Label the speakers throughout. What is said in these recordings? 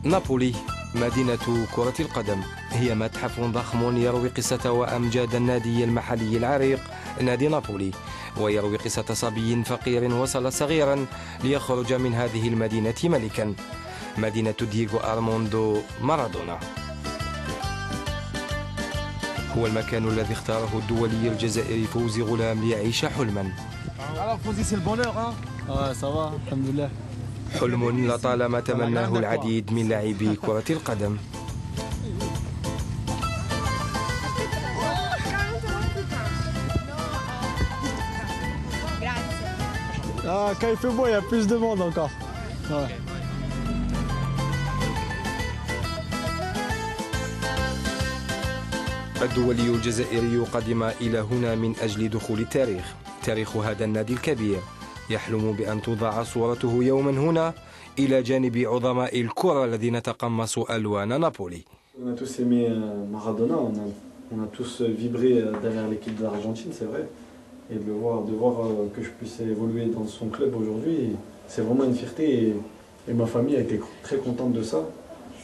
Speaker 1: نابولي مدينة كرة القدم، هي متحف ضخم يروي قصة وأمجاد النادي المحلي العريق نادي نابولي، ويروي قصة صبي فقير وصل صغيرا ليخرج من هذه المدينة ملكا، مدينة دييغو أرموندو مارادونا. هو المكان الذي اختاره الدولي الجزائري فوزي غلام ليعيش حلما. حلم لطالما تمناه العديد من لاعبي كرة القدم.
Speaker 2: Quand il fait beau, il y a plus de monde encore. Ouais.
Speaker 1: الدولي الجزائري قدم إلى هنا من أجل دخول التاريخ، تاريخ هذا النادي الكبير، يحلم بأن توضع صورته يوما هنا إلى جانب عظماء الكرة الذين تقمصوا ألوان نابولي.
Speaker 3: On a tous aimé Maradona, on a tous vibré derrière l'équipe de l'Argentine, c'est vrai. Et de voir que je puisse évoluer dans son club aujourd'hui, c'est vraiment une fierté et ma famille a été très contente de ça.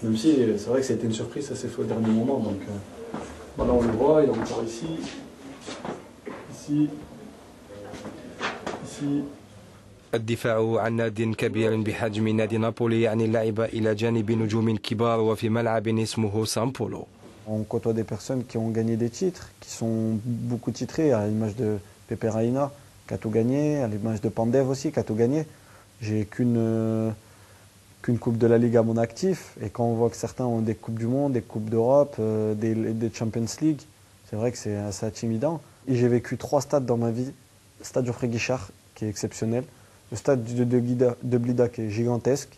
Speaker 3: Même si c'est vrai que ça a été une surprise, ça s'est fait au dernier moment. Donc voilà, on le voit, il est encore ici.
Speaker 1: الدفاع عن ناد كبير بحجم نادي نابولي يعني اللعب إلى جانب نجوم كبار وفي ملعب اسمه سان بولو.
Speaker 2: On côtoie des personnes qui ont gagné des titres, qui sont beaucoup titrées, à l'image de Pepe Reina, qui a tout gagné, à l'image de Pandev aussi, qui a tout gagné. J'ai qu'une coupe de la Ligue à mon actif, et quand on voit que certains ont des coupes du monde, des coupes d'Europe, des Champions League, c'est vrai que c'est assez intimidant. Et j'ai vécu 3 stades dans ma vie. Le stade Geoffrey Guichard, qui est exceptionnel, le stade de Blida, qui est gigantesque,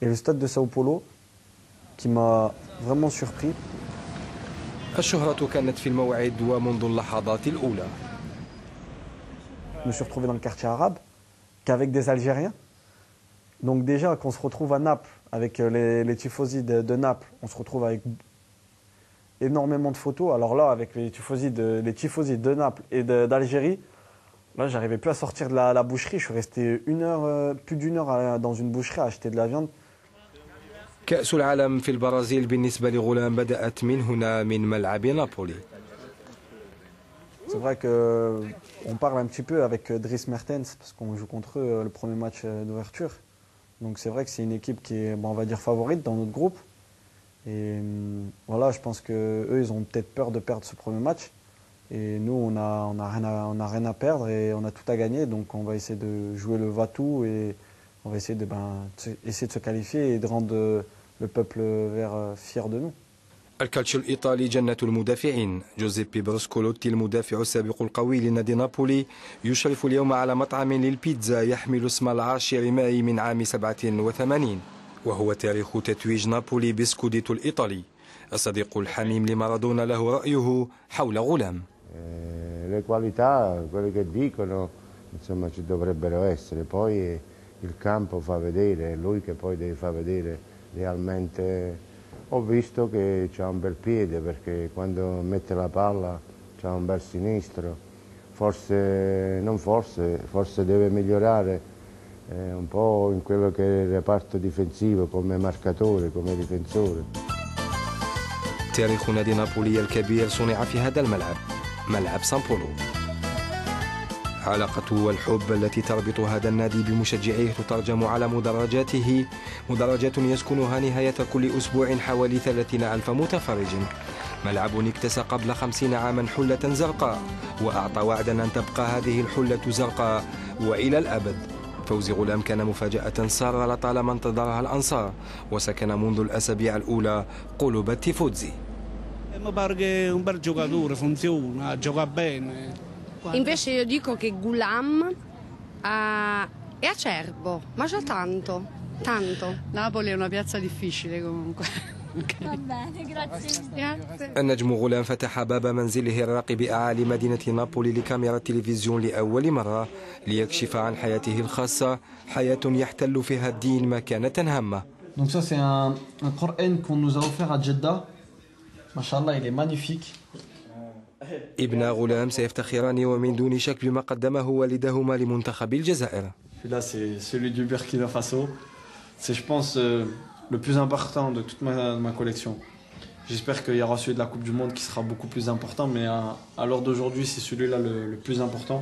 Speaker 2: et le stade de Sao Paulo, qui m'a vraiment surpris.
Speaker 1: الشهرة كانت في الموعد ومنذ اللحظات الأولى.
Speaker 2: Je me suis retrouvé dans le quartier arabe, qu'avec des Algériens. Donc déjà, qu'on se retrouve à Naples, avec les tifosi de Naples, on se retrouve avec énormément de photos. Alors là, avec les tifosi de Naples et d'Algérie, là, j'arrivais plus à sortir de la boucherie. Je suis resté plus d'une heure dans une boucherie à acheter de la viande.
Speaker 1: كأس العالم في البرازيل بالنسبة لغلام بدأت من هنا من ملعب نابولي.
Speaker 2: C'est vrai qu'on parle un petit peu avec Dries Mertens parce qu'on joue contre eux le premier match d'ouverture. Donc c'est vrai que c'est une équipe qui est, on va dire, favorite dans notre groupe. Et voilà, je pense qu'eux, ils ont peut-être peur de perdre ce premier match. Et nous, on a rien à perdre et on a tout à gagner. Donc on va essayer de jouer le va-tout et on va essayer de se qualifier et de rendre le peuple vert fier de nous.
Speaker 1: الكالتشيو الإيطالي جنة المدافعين. جوزيبي بروسكولوتي المدافع السابق القوي لنادي نابولي يشرف اليوم على مطعم للبيتزا يحمل اسم العاشر ماي من عام 87، وهو تاريخ تتويج نابولي بسكوديتو الإيطالي. الصديق الحميم لمارادونا له رأيه حول غلام.
Speaker 4: Le qualità, quelle che dicono, insomma ci dovrebbero essere, poi il campo fa vedere, è lui che poi deve far vedere realmente. Ho visto che c'ha un bel piede perché quando mette la palla c'ha un bel sinistro, forse deve migliorare un po' in quello che è il reparto difensivo come marcatore, come difensore.
Speaker 1: تاريخ نادي نابولي الكبير صنع في هذا الملعب، ملعب سان بولو. علاقة والحب التي تربط هذا النادي بمشجعيه تترجم على مدرجاته، مدرجات يسكنها نهاية كل أسبوع حوالي 30,000 متفرج. ملعب اكتسى قبل 50 عاما حلة زرقاء وأعطى وعدا أن تبقى هذه الحلة زرقاء وإلى الأبد. فوزي غلام كان مفاجأة سارة لطالما انتظرها الأنصار، وسكن منذ الأسابيع الأولى قلوب التيفوزي.
Speaker 5: Un bel giocatore, funziona, gioca bene.
Speaker 6: Invece io dico che Gulam è acerbo, ma già tanto.
Speaker 7: Napoli è una piazza difficile comunque.
Speaker 6: Va bene, grazie.
Speaker 1: النجم غلام فتح باب منزله الراقي بأعالي مدينة نابولي لكاميرا التلفزيون لأول مرة ليكشف عن حياته الخاصة، حياة يحتل فيها الدين مكانة هامة.
Speaker 2: Donc ça c'est un Coran qu'on nous a offert à Jeddah. Machallah, il est magnifique.
Speaker 1: ابن غلام سيفتخران ومن دون شك بما قدمه والدهما لمنتخب الجزائر.
Speaker 2: Celui-là c'est celui du Burkina Faso. C'est je pense
Speaker 3: le plus important de toute ma collection. J'espère qu'il y aura celui de la Coupe du Monde qui sera beaucoup plus important, mais à l'heure d'aujourd'hui, c'est celui-là le plus important.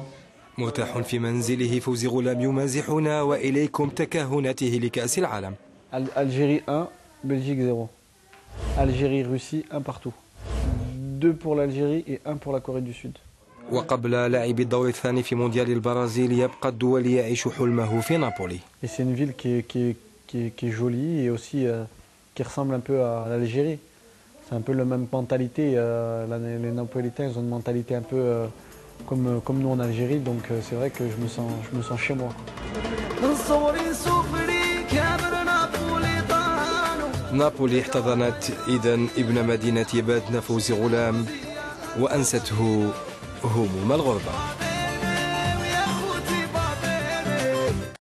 Speaker 1: مرتاح في منزله فوزي غلام يمازحنا وإليكم تكهناته لكأس العالم.
Speaker 2: Algérie 1, Belgique 0. Algérie-Russie 1 partout. 2 pour l'Algérie et 1 pour la Corée du Sud.
Speaker 1: وقبل لعب الدور الثاني في مونديال البرازيل يبقى الدولي يعيش حلمه في نابولي.
Speaker 2: Et c'est une ville qui est jolie et aussi qui ressemble un peu à l'Algérie. C'est un peu la même mentalité. Les Napolitains ils ont une mentalité un peu comme nous en Algérie, donc c'est vrai que je me sens chez moi.
Speaker 1: نابولي احتضنت إذن ابن مدينة باتنا فوزي غلام وأنسته هموم الغربة.